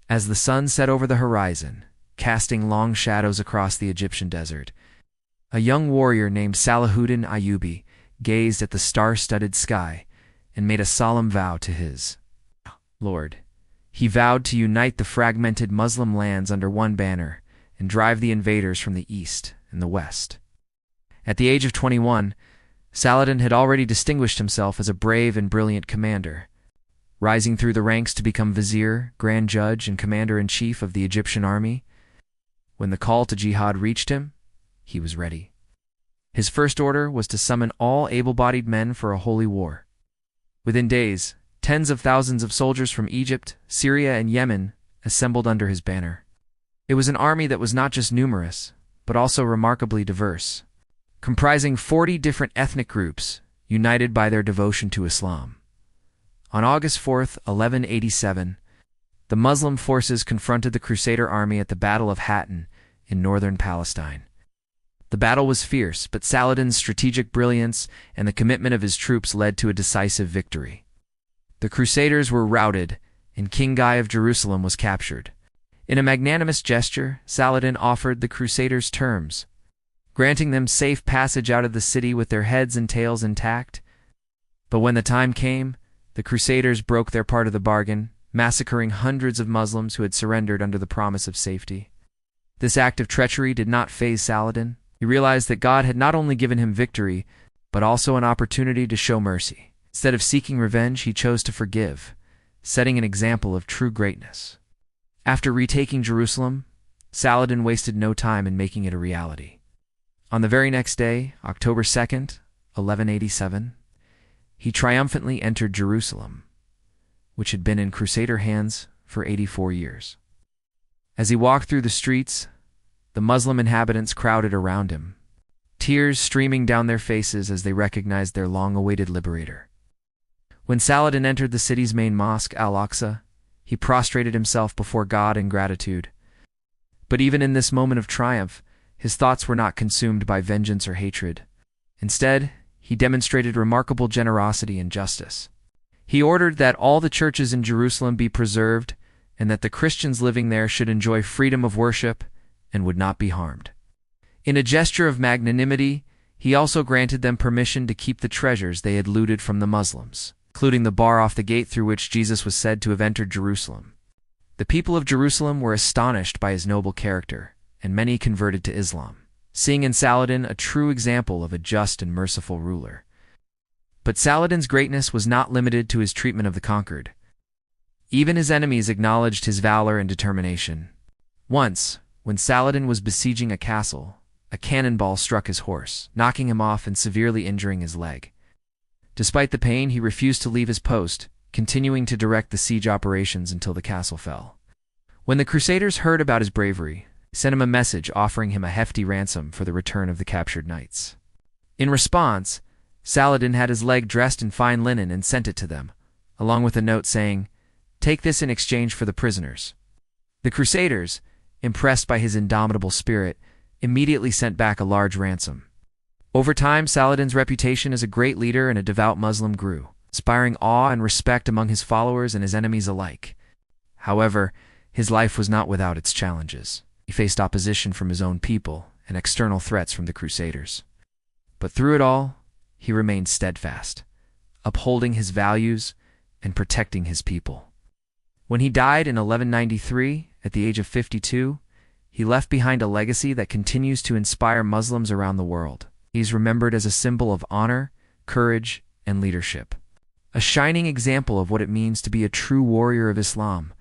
As the sun set over the horizon, casting long shadows across the Egyptian desert, a young warrior named Salahuddin Ayyubi gazed at the star-studded sky and made a solemn vow to his Lord. He vowed to unite the fragmented Muslim lands under one banner and drive the invaders from the east and the west. At the age of 21, Saladin had already distinguished himself as a brave and brilliant commander, rising through the ranks to become vizier, grand judge, and commander-in-chief of the Egyptian army. When the call to jihad reached him, he was ready. His first order was to summon all able-bodied men for a holy war. Within days, tens of thousands of soldiers from Egypt, Syria, and Yemen assembled under his banner. It was an army that was not just numerous, but also remarkably diverse, comprising 40 different ethnic groups united by their devotion to Islam. On August 4th, 1187, the Muslim forces confronted the Crusader army at the Battle of Hattin in northern Palestine. The battle was fierce, but Saladin's strategic brilliance and the commitment of his troops led to a decisive victory. The Crusaders were routed, and King Guy of Jerusalem was captured. In a magnanimous gesture, Saladin offered the Crusaders terms, granting them safe passage out of the city with their heads and tails intact. But when the time came, the Crusaders broke their part of the bargain, massacring hundreds of Muslims who had surrendered under the promise of safety. This act of treachery did not faze Saladin. He realized that God had not only given him victory, but also an opportunity to show mercy. Instead of seeking revenge, he chose to forgive, setting an example of true greatness. After retaking Jerusalem, Saladin wasted no time in making it a reality. On the very next day, October 2nd, 1187, he triumphantly entered Jerusalem, which had been in Crusader hands for 84 years. As he walked through the streets, the Muslim inhabitants crowded around him, tears streaming down their faces as they recognized their long-awaited liberator. When Saladin entered the city's main mosque, Al-Aqsa, he prostrated himself before God in gratitude. But even in this moment of triumph, his thoughts were not consumed by vengeance or hatred. Instead, he demonstrated remarkable generosity and justice. He ordered that all the churches in Jerusalem be preserved and that the Christians living there should enjoy freedom of worship and would not be harmed. In a gesture of magnanimity, he also granted them permission to keep the treasures they had looted from the Muslims, including the bar off the gate through which Jesus was said to have entered Jerusalem. The people of Jerusalem were astonished by his noble character, and many converted to Islam, seeing in Saladin a true example of a just and merciful ruler. But Saladin's greatness was not limited to his treatment of the conquered. Even his enemies acknowledged his valor and determination. Once, when Saladin was besieging a castle, a cannonball struck his horse, knocking him off and severely injuring his leg. Despite the pain, he refused to leave his post, continuing to direct the siege operations until the castle fell. When the Crusaders heard about his bravery, they sent him a message offering him a hefty ransom for the return of the captured knights. In response, Saladin had his leg dressed in fine linen and sent it to them, along with a note saying, "Take this in exchange for the prisoners." The Crusaders, impressed by his indomitable spirit, immediately sent back a large ransom. Over time, Saladin's reputation as a great leader and a devout Muslim grew, inspiring awe and respect among his followers and his enemies alike. However, his life was not without its challenges. He faced opposition from his own people and external threats from the Crusaders. But through it all, he remained steadfast, upholding his values and protecting his people. When he died in 1193, at the age of 52, he left behind a legacy that continues to inspire Muslims around the world. He is remembered as a symbol of honor, courage, and leadership, a shining example of what it means to be a true warrior of Islam.